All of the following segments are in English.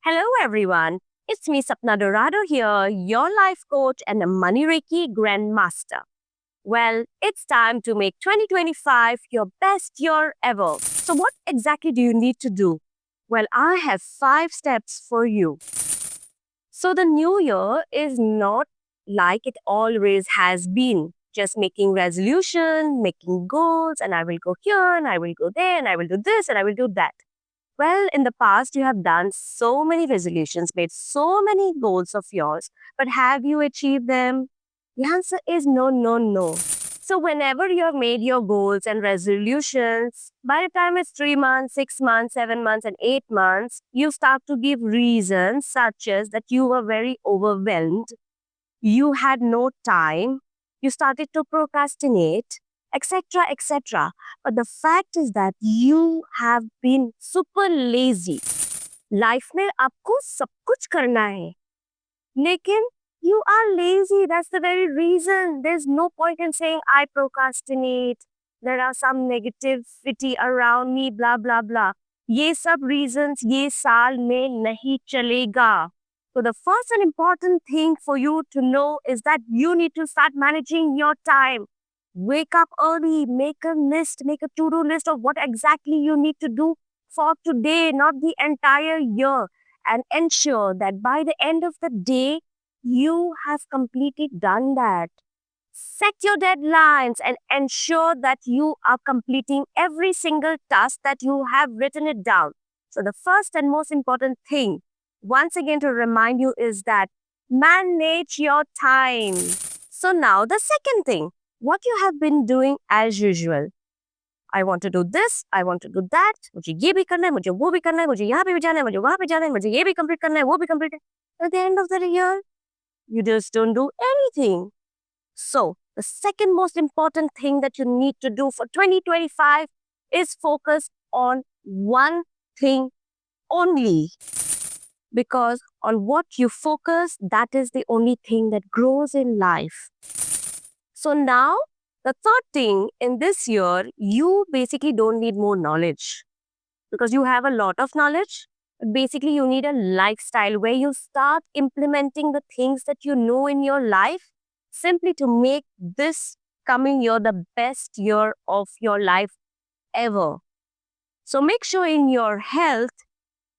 Hello, everyone. It's me, Sapna Dorado here, your life coach and a Money Reiki Grandmaster. Well, it's time to make 2025 your best year ever. So, what exactly do you need to do? Well, I have 5 steps for you. So, the new year is not like it always has been. Just making resolution, making goals, and I will go here, and I will go there, and I will do this, and I will do that. Well, in the past, you have done so many resolutions, made so many goals of yours, but have you achieved them? The answer is no, no, no. So, whenever you have made your goals and resolutions, by the time it's 3 months, 6 months, 7 months, and 8 months, you start to give reasons such as that you were very overwhelmed, you had no time, you started to procrastinate, etc., etc. But the fact is that you have been super lazy. Life में आपको सब कुछ करना है, लेकिन you are lazy. That's the very reason. There's no point in saying I procrastinate. There are some negativity around me, blah blah blah. ये सब reasons ये साल में नहीं चलेगा. So the first and important thing for you to know is that you need to start managing your time. Wake up early, make a list, make a to-do list of what exactly you need to do for today, not the entire year, and ensure that by the end of the day, you have completely done that. Set your deadlines and ensure that you are completing every single task that you have written it down. So, the first and most important thing, once again, to remind you is that manage your time. So, now the second thing, what you have been doing as usual. I want to do this, I want to do that, मुझे ये भी करना है, मुझे वो भी करना है, मुझे यहाँ पे भी जाना है, मुझे वहाँ पे जाना है, मुझे ये भी complete करना है, वो भी complete है. At the end of the year, you just don't do anything. So, the second most important thing that you need to do for 2025 is focus on one thing only. Because on what you focus, that is the only thing that grows in life. So, now the third thing in this year, you basically don't need more knowledge because you have a lot of knowledge. Basically, you need a lifestyle where you start implementing the things that you know in your life simply to make this coming year the best year of your life ever. So make sure in your health,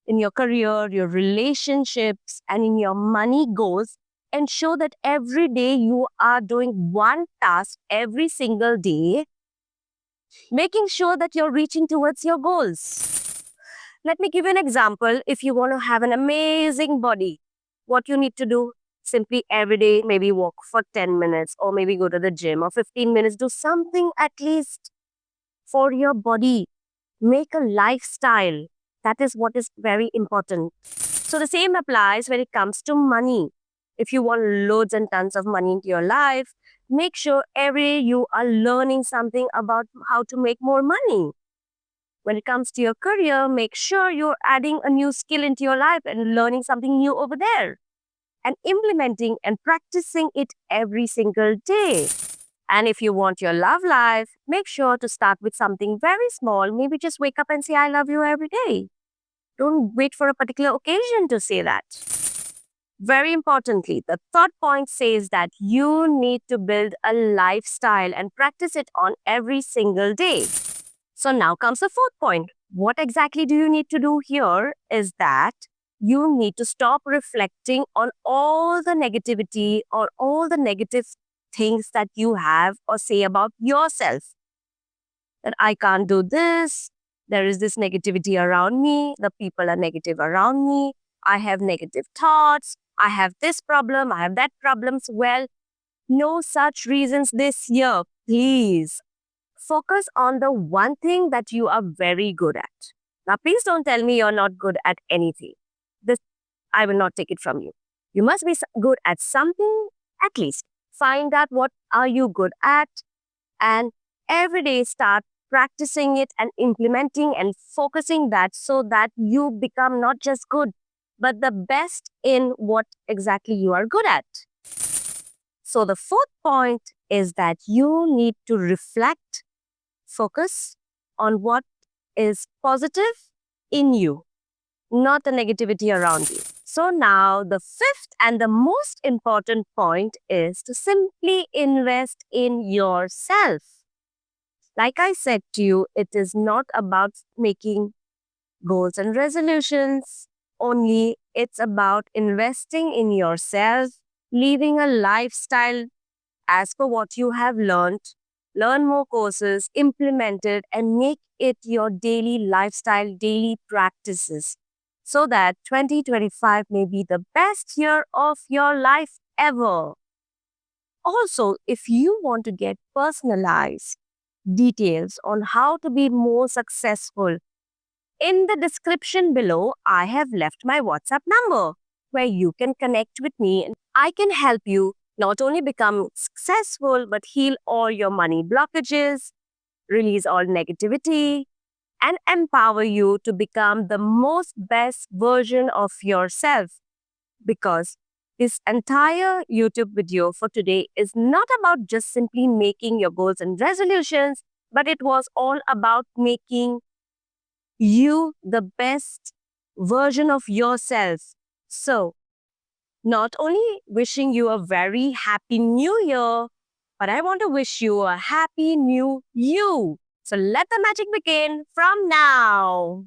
in your career, your relationships, and in your money goals, ensure that every day you are doing one task every single day, making sure that you're reaching towards your goals. Let me give you an example. If you want to have an amazing body, what you need to do? Simply every day, maybe walk for 10 minutes or maybe go to the gym or 15 minutes. Do something at least for your body. Make a lifestyle. That is what is very important. So the same applies when it comes to money. If you want loads and tons of money into your life, make sure every day you are learning something about how to make more money. When it comes to your career, make sure you're adding a new skill into your life and learning something new over there and implementing and practicing it every single day. And if you want your love life, make sure to start with something very small. Maybe just wake up and say, I love you every day. Don't wait for a particular occasion to say that. Very importantly, the third point says that you need to build a lifestyle and practice it on every single day. So now comes the fourth point. What exactly do you need to do here is that you need to stop reflecting on all the negativity or all the negative things that you have or say about yourself. That I can't do this, there is this negativity around me, the people are negative around me, I have negative thoughts, I have this problem, I have that problems. Well, no such reasons this year, please. Focus on the one thing that you are very good at. Now, please don't tell me you're not good at anything. This, I will not take it from you. You must be good at something at least. Find out what are you good at and every day start practicing it and implementing and focusing that so that you become not just good, but the best in what exactly you are good at. So the fourth point is that you need to reflect, focus on what is positive in you. not the negativity around you. So now the fifth and the most important point is to simply invest in yourself. Like I said to you, it is not about making goals and resolutions only. It's about investing in yourself, living a lifestyle as per what you have learned, learn more courses, implement it, and make it your daily lifestyle, daily practices, so that 2025 may be the best year of your life ever. Also, if you want to get personalized details on how to be more successful, in the description below, I have left my WhatsApp number where you can connect with me and I can help you not only become successful but heal all your money blockages, release all negativity, and empower you to become the most best version of yourself. Because this entire YouTube video for today is not about just simply making your goals and resolutions, but it was all about making you the best version of yourself. So, not only wishing you a very happy new year, but I want to wish you a happy new you. So, let the magic begin from now.